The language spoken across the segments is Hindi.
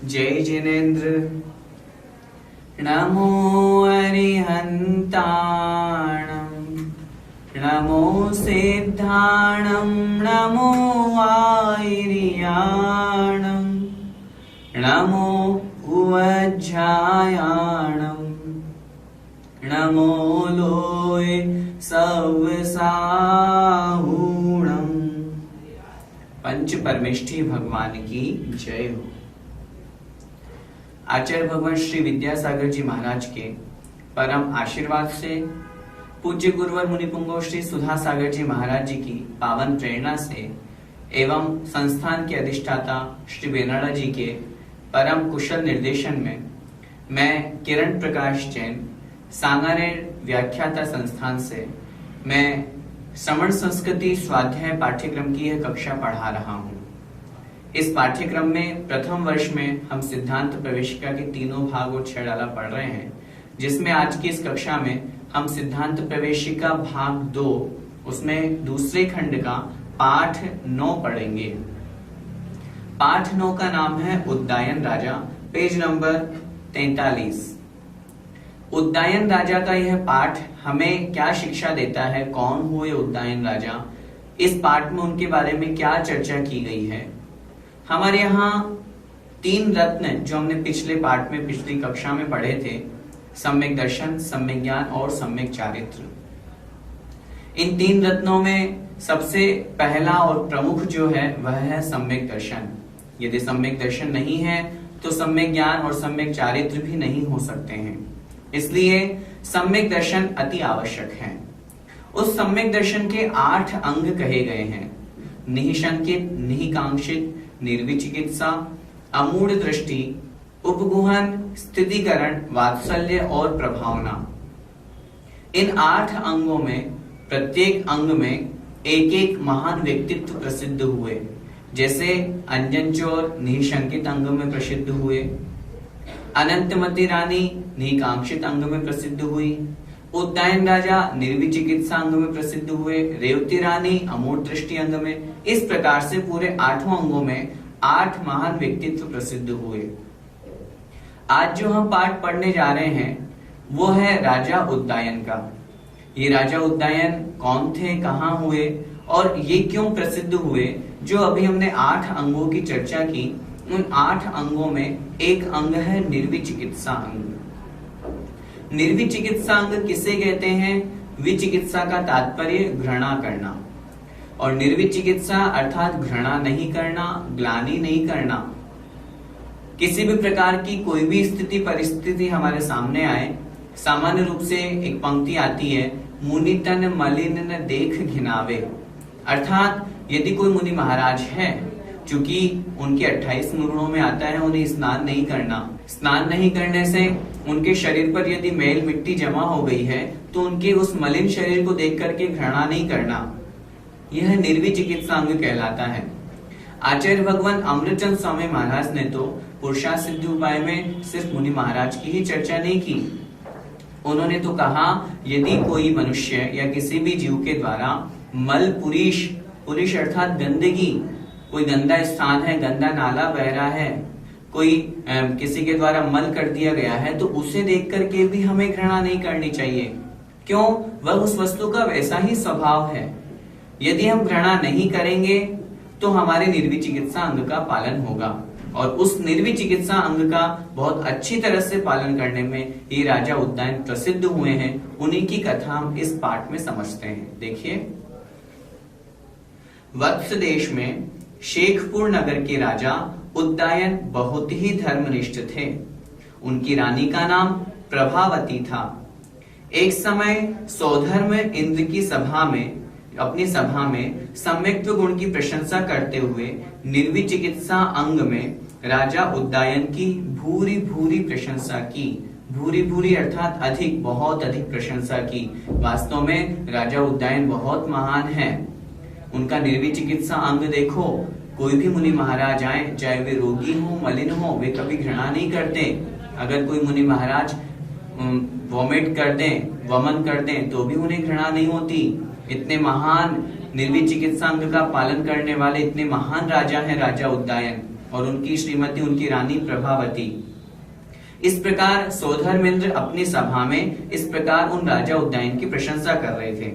जय जिनेन्द्र। नमो अरिहन्ताणं नमो सिद्धाणं नमो आयर्याणं नमो उवज्झायाणं नमो लोय सवसाहूणं। पंच परमेष्ठी भगवान की जय हो। आचार्य भगवान श्री विद्यासागर जी महाराज के परम आशीर्वाद से, पूज्य गुरुवर मुनिपुंगव श्री सुधा सागर जी महाराज जी की पावन प्रेरणा से एवं संस्थान के अधिष्ठाता श्री बेनाड़ा जी के परम कुशल निर्देशन में मैं किरण प्रकाश जैन सांगानेर व्याख्याता संस्थान से मैं श्रवण संस्कृति स्वाध्याय पाठ्यक्रम की यह कक्षा पढ़ा रहा हूँ। इस पाठ्यक्रम में प्रथम वर्ष में हम सिद्धांत प्रवेशिका के तीनों भाग और 6 डाला पढ़ रहे हैं, जिसमें आज की इस कक्षा में हम सिद्धांत प्रवेशिका भाग 2 उसमें दूसरे खंड का पाठ 9 पढ़ेंगे। पाठ 9 का नाम है उद्दायन राजा, पेज नंबर 43। उद्दायन राजा का यह पाठ हमें क्या शिक्षा देता है, कौन हुए उद्दायन राजा, इस पाठ में उनके बारे में क्या चर्चा की गई है। हमारे यहाँ 3 रत्न जो हमने पिछले पाठ में पिछली कक्षा में पढ़े थे, सम्यक दर्शन, सम्यक ज्ञान और सम्यक चारित्र। इन 3 रत्नों में सबसे पहला और प्रमुख जो है वह है सम्यक दर्शन। यदि सम्यक दर्शन नहीं है तो सम्यक ज्ञान और सम्यक चारित्र भी नहीं हो सकते हैं, इसलिए सम्यक दर्शन अति आवश्यक है। उस सम्यक दर्शन के 8 अंग कहे गए हैं: निःशंकित, निःकांक्षित, निर्विचिकित्सा, अमूढ़ दृष्टि, उपगुहन, स्थितिकरण, वात्सल्य और प्रभावना। इन 8 अंगों में प्रत्येक अंग में एक एक महान व्यक्तित्व प्रसिद्ध हुए। जैसे अंजन चोर निःशंकित अंग में प्रसिद्ध हुए, अनंतमती रानी निःकांक्षित अंग में प्रसिद्ध हुई, उद्दायन राजा निर्विचिकित्सा अंग में प्रसिद्ध हुए, रेवती रानी अमूढ़ दृष्टि अंग में। इस प्रकार से पूरे 8 अंगों में 8 महान व्यक्तित्व प्रसिद्ध हुए। आज जो हम पाठ पढ़ने जा रहे हैं वो है राजा उद्दायन का। ये राजा उद्दायन कौन थे, कहाँ हुए और ये क्यों प्रसिद्ध हुए। जो अभी हमने 8 अंगों की चर्चा की, उन 8 अंगों में एक अंग है निर्विचिकित्सा अंग। निर्विचिकित्सा अंग किसे कहते हैं? विचिकित्सा का तात्पर्य घृणा करना, और निर्विचिकित्सा अर्थात घृणा नहीं करना, ग्लानि नहीं करना। किसी भी प्रकार की कोई भी स्थिति परिस्थिति हमारे सामने आए, सामान्य रूप से एक पंक्ति आती है, मुनि तन मलिन न देख घिनावे। अर्थात यदि कोई मुनि महाराज है, चूंकि उनके 28 मुरणों में आता है उन्हें स्नान नहीं करना, स्नान नहीं करने से उनके शरीर पर यदि मैल मिट्टी जमा हो गई है तो उनके उस मलिन शरीर को देख करके घृणा नहीं करना, यह निर्विचिकित्सा अंग कहलाता है। आचार्य भगवान अमृतचंद स्वामी महाराज ने तो पुरुषार्थ सिद्धि उपाय में सिर्फ मुनि महाराज की ही चर्चा नहीं की। उन्होंने तो कहा यदि कोई मनुष्य या किसी भी जीव के द्वारा मल पुरीश अर्थात गंदगी, कोई गंदा स्थान है, गंदा नाला बह रहा है, कोई किसी के द्वारा मल कर दिया गया है, तो उसे देख करके भी हमें घृणा नहीं करनी चाहिए। क्यों? वह उस वस्तु का वैसा ही स्वभाव है। यदि हम घृणा नहीं करेंगे तो हमारे निर्विचिकित्सा अंग का पालन होगा, और उस निर्विचिकित्सा अंग का बहुत अच्छी तरह से पालन करने में ये राजा उद्दायन प्रसिद्ध हुए हैं। उन्हीं की कथा हम इस पाठ में समझते हैं। देखिए, वत्स देश में शेखपुर नगर के राजा उद्दायन बहुत ही धर्मनिष्ठ थे। उनकी रानी का नाम प्रभावती था। एक समय सौधर्म इंद्र की अपनी सभा में सम्यक्त्व गुण की प्रशंसा करते हुए निर्विचिकित्सा अंग में राजा उद्दायन की भूरी भूरी प्रशंसा की। भूरी भूरी अर्थात अधिक, बहुत अधिक प्रशंसा की। वास्तव में राजा उद्दायन बहुत महान है। उनका निर्विचिकित्सा अंग देखो, कोई भी मुनि महाराज आए, चाहे वे रोगी हो, मलिन हो, वे कभी घृणा नहीं करते। अगर कोई मुनि महाराज वॉमिट कर दें, वमन कर दें, तो भी उन्हें घृणा नहीं होती। इतने महान निर्विचिकित्सा अंग का पालन करने वाले इतने महान राजा हैं राजा उद्दायन। और उनकी श्रीमती, उनकी रानी प्रभावती। इस प्रकार सौधर्मेंद्र अपनी सभा में इस प्रकार उन राजा उदयन की प्रशंसा कर रहे थे।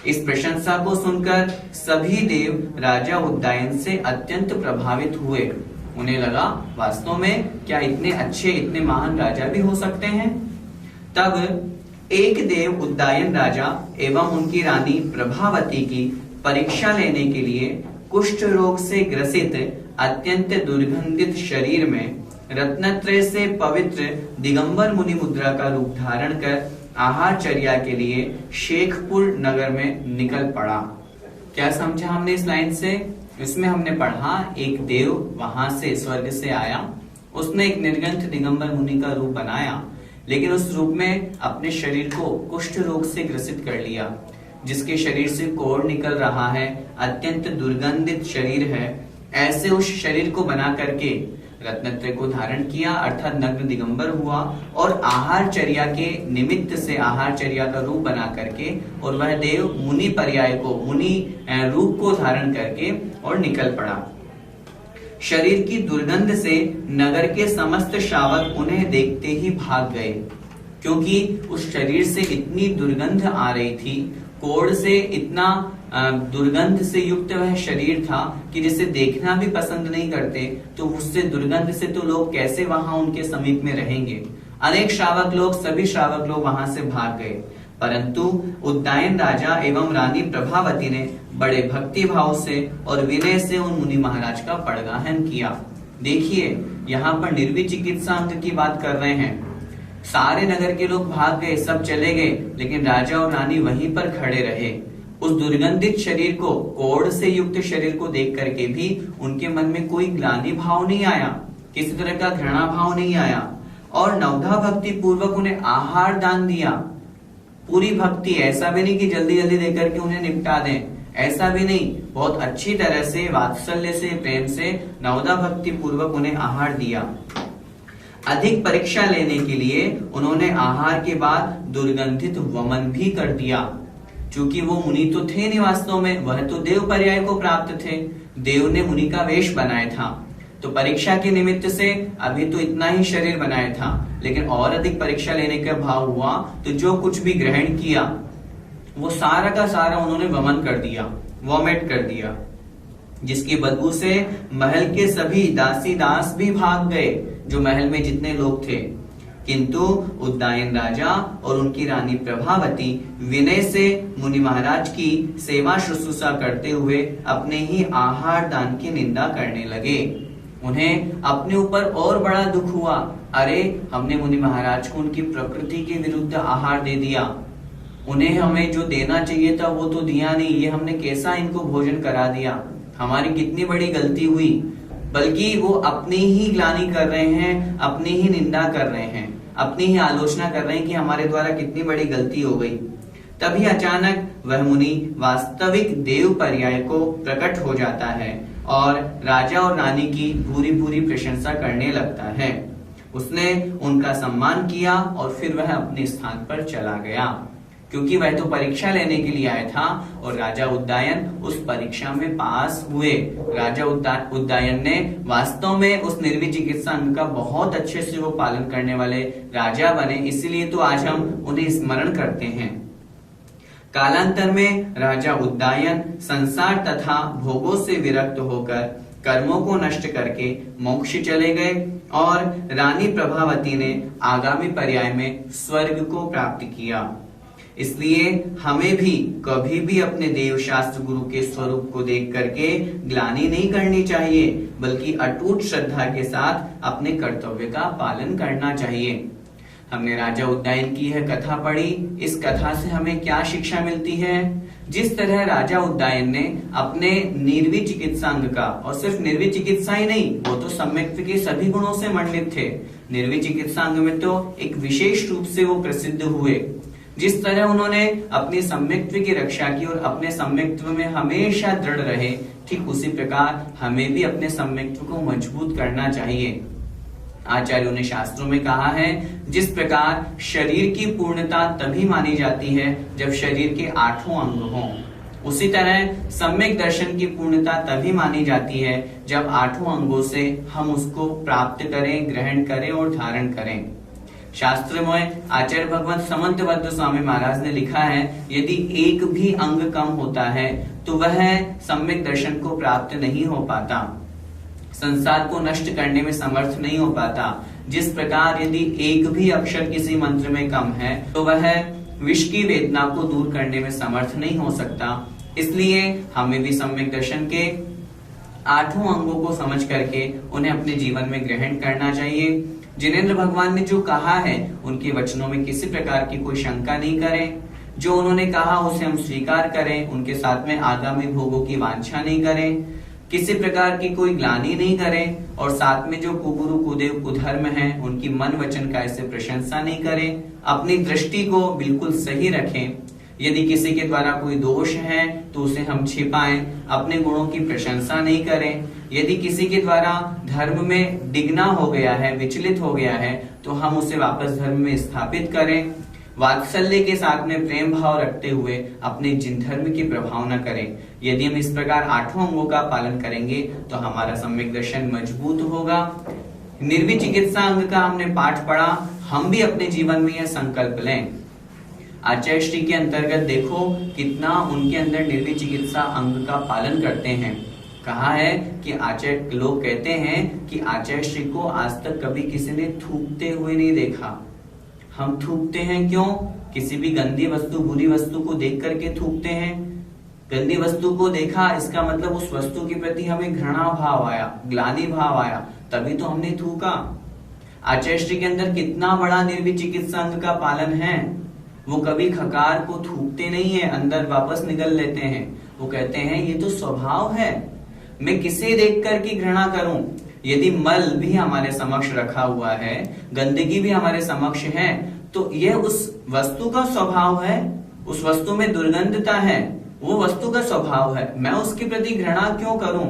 इस प्रशंसा को सुनकर सभी देव राजा उदयन से अत्यंत प्रभावित हुए। उन्हें लगा वास्तव में क्या इतने अच्छे, इतने महान राजा भी हो सकते हैं। तब एक देव उदयन राजा एवं उनकी रानी प्रभावती की परीक्षा लेने के लिए कुष्ठ रोग से ग्रसित अत्यंत दुर्गंधित शरीर में रत्नत्रय से पवित्र दिगंबर मुनि मुद्रा का रूप धारण कर आहारचर्या के लिए शेखपुर नगर में निकल पड़ा। क्या समझा हमने इस लाइन से? इसमें हमने पढ़ा एक देव वहां से स्वर्ग से आया, उसने एक निर्गंथ दिगंबर मुनि का रूप बनाया, लेकिन उस रूप में अपने शरीर को कुष्ठ रोग से ग्रसित कर लिया, जिसके शरीर से कोढ़ निकल रहा है, अत्यंत दुर्गंधित शरीर है। ऐसे उस शरीर को बना करके रत्नत्रय को धारण किया, अर्थात नग्न दिगंबर हुआ और आहारचर्या के निमित्त से आहारचर्या का रूप बना करके और वह देव मुनि पर्याय को, मुनि रूप को धारण करके और निकल पड़ा। शरीर की दुर्गंध से नगर के समस्त श्रावक उन्हें देखते ही भाग गए, क्योंकि उस शरीर से इतनी दुर्गंध आ रही थी, कोढ़ से इतना दुर्गंध से युक्त वह शरीर था कि जिसे देखना भी पसंद नहीं करते, तो उससे दुर्गंध से तो लोग कैसे वहां उनके समीप में रहेंगे। अनेक श्रावक लोग, सभी श्रावक लोग वहां से भाग गए, परंतु उदयन राजा एवं रानी प्रभावती ने बड़े भक्ति भाव से और विनय से उन मुनि महाराज का पड़गाहन किया। देखिए यहाँ पर निर्वी चिकित्सा अंग की बात कर रहे हैं। सारे नगर के लोग भाग गए, सब चले गए, लेकिन राजा और रानी वहीं पर खड़े रहे। उस दुर्गंधित शरीर को, कोढ़ से युक्त शरीर को देख करके भी उनके मन में कोई ग्लानि भाव नहीं आया, किसी तरह का घृणा भाव नहीं आया, और नवधा भक्ति पूर्वक उन्हें आहार दान दिया। पूरी भक्ति, ऐसा भी नहीं कि जल्दी जल्दी देकर के उन्हें निपटा दें, ऐसा भी नहीं, बहुत अच्छी तरह से, वात्सल्य से, प्रेम से नवधा भक्ति पूर्वक उन्हें आहार दिया। अधिक परीक्षा लेने के लिए उन्होंने आहार के बाद दुर्गंधित वमन भी कर दिया। चूंकि वो मुनि तो थे नहीं वास्तव में, वह तो देव पर्याय को प्राप्त थे, देव ने मुनि का वेश बनाया था, तो परीक्षा के निमित्त से अभी तो इतना ही शरीर बनाया था, लेकिन और अधिक परीक्षा लेने का भाव हुआ तो जो कुछ भी ग्रहण किया वो सारा का सारा उन्होंने वमन कर दिया, वॉमिट कर दिया, जिसकी बदबू से महल के सभी दासी दास भी भाग गए, जो महल में जितने लोग थे। किंतु उदयन राजा और उनकी रानी प्रभावती विनय से मुनि महाराज की सेवा शुश्रूषा करते हुए अपने ही आहार दान की निंदा करने लगे। उन्हें अपने ऊपर और बड़ा दुख हुआ, अरे हमने मुनि महाराज को उनकी प्रकृति के विरुद्ध आहार दे दिया, उन्हें हमें जो देना चाहिए था वो तो दिया नहीं, ये हमने कैसा इनको भोजन करा दिया, हमारी कितनी बड़ी गलती हुई। बल्कि वो अपनी ही ग्लानि कर रहे हैं, अपनी ही निंदा कर रहे हैं, अपनी ही आलोचना कर रहे हैं कि हमारे द्वारा कितनी बड़ी गलती हो गई। तभी अचानक वह मुनि वास्तविक देव पर्याय को प्रकट हो जाता है और राजा और रानी की पूरी पूरी प्रशंसा करने लगता है। उसने उनका सम्मान किया और फिर वह अपने स्थान पर चला गया, क्योंकि वह तो परीक्षा लेने के लिए आया था और राजा उदयन उस परीक्षा में पास हुए। राजा उदयन ने वास्तव में उस निर्वी चिकित्सा अंग का बहुत अच्छे से वो पालन करने वाले राजा बने, इसीलिए तो आज हम उन्हें स्मरण करते हैं। कालांतर में राजा उदयन संसार तथा भोगों से विरक्त होकर कर्मों को नष्ट करके मोक्ष चले गए और रानी प्रभावती ने आगामी पर्याय में स्वर्ग को प्राप्त किया। इसलिए हमें भी कभी भी अपने देव शास्त्र गुरु के स्वरूप को देख करके ग्लानि नहीं करनी चाहिए, बल्कि अटूट श्रद्धा के साथ अपने कर्तव्य का पालन करना चाहिए। हमने राजा उदयन की यह कथा पढ़ी, इस कथा से हमें क्या शिक्षा मिलती है? जिस तरह राजा उदयन ने अपने निर्वी चिकित्सा अंग का, और सिर्फ निर्वी चिकित्सा ही नहीं, वो तो सम्यक्त्व के सभी गुणों से मंडित थे, निर्वी चिकित्सा अंग में तो एक विशेष रूप से वो प्रसिद्ध हुए। जिस तरह उन्होंने अपनी सम्यक्त्व की रक्षा की और अपने सम्यक्त्व में हमेशा दृढ़ रहे, ठीक उसी प्रकार हमें भी अपने सम्यक्त्व को मजबूत करना चाहिए। आचार्यों ने शास्त्रों में कहा है, जिस प्रकार शरीर की पूर्णता तभी मानी जाती है जब शरीर के 8 अंग हों, उसी तरह सम्यक दर्शन की पूर्णता तभी मानी जाती है जब आठों अंगों से हम उसको प्राप्त करें, ग्रहण करें और धारण करें। शास्त्र में आचार्य भगवत समंतबद्ध स्वामी महाराज ने लिखा है, यदि एक भी अंग कम होता है तो वह सम्यक दर्शन को प्राप्त नहीं हो पाता, संसार को नष्ट करने में समर्थ नहीं हो पाता। जिस प्रकार यदि एक भी अक्षर किसी मंत्र में कम है तो वह विष की वेदना को दूर करने में समर्थ नहीं हो सकता। इसलिए हमें भी सम्यक दर्शन के आठों अंगों को समझ करके उन्हें अपने जीवन में ग्रहण करना चाहिए। जिनेंद्र भगवान ने जो कहा है उनके वचनों में किसी प्रकार की कोई शंका नहीं करें, जो उन्होंने कहा उसे हम स्वीकार करें, उनके साथ में आगामी भोगों की वांछा नहीं करें, किसी प्रकार की कोई ग्लानि नहीं करें और साथ में जो कुगुरु कुदेव कुधर्म है उनकी मन वचन का ऐसे प्रशंसा नहीं करें। अपनी दृष्टि को बिल्कुल सही रखें। यदि किसी के द्वारा कोई दोष है तो उसे हम छिपाएं, अपने गुणों की प्रशंसा नहीं करें। यदि किसी के द्वारा धर्म में डिगना हो गया है, विचलित हो गया है, तो हम उसे वापस धर्म में स्थापित करें। वात्सल्य के साथ में प्रेम भाव रखते हुए अपने जिन धर्म की प्रभाव न करें। यदि हम इस प्रकार आठों अंगों का पालन करेंगे तो हमारा सम्यक दर्शन मजबूत होगा। निर्वी चिकित्सा अंग का हमने पाठ पढ़ा, हम भी अपने जीवन में यह संकल्प लें। आचार्य श्री के अंतर्गत देखो कितना उनके अंदर निर्वी चिकित्सा अंग का पालन करते हैं। कहा है कि आचार्य लोग कहते हैं कि आचार्य श्री को आज तक कभी किसी ने थूकते हुए नहीं देखा। हम थूकते हैं क्यों? किसी भी गंदी वस्तु, बुरी वस्तु को देख करके थूकते हैं। गंदी वस्तु को देखा, इसका मतलब उस वस्तु के प्रति हमें घृणा भाव आया, ग्लानि भाव आया, तभी तो हमने थूका। आचार्य श्री के अंदर कितना बड़ा निर्वी चिकित्सा अंग का पालन है। वो कभी खकार को थूकते नहीं है, अंदर वापस निकल लेते हैं। वो कहते हैं ये तो स्वभाव है, मैं किसे देख कर की घृणा करूं। यदि मल भी हमारे समक्ष रखा हुआ है, गंदगी भी हमारे समक्ष है, तो यह उस वस्तु का स्वभाव है, उस वस्तु में दुर्गंधता है, वो वस्तु का स्वभाव है। मैं उसके प्रति घृणा क्यों करूं?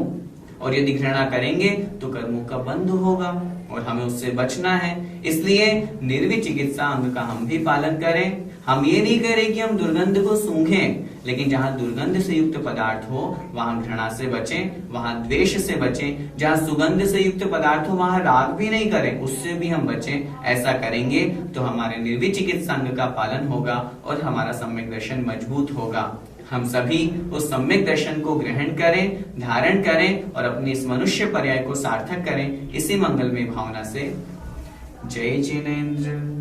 और यदि घृणा करेंगे तो कर्मों का बंध होगा और हमें उससे बचना है। इसलिए निर्वी चिकित्सा अंग का हम भी पालन करें। हम ये नहीं करें कि हम दुर्गंध को सूंघें, लेकिन जहां दुर्गंध से युक्त पदार्थ हो वहां घृणा से बचें, वहां द्वेष से बचें। जहां सुगंध से युक्त पदार्थ हो वहां राग भी नहीं करें, उससे भी हम बचें। ऐसा करेंगे तो हमारे निर्वी चिकित्सा अंग का पालन होगा और हमारा सम्यक दर्शन मजबूत होगा। हम सभी उस सम्यक दर्शन को ग्रहण करें, धारण करें और अपनी इस मनुष्य पर्याय को सार्थक करें। इसी मंगलमय भावना से जय जिनेंद्र।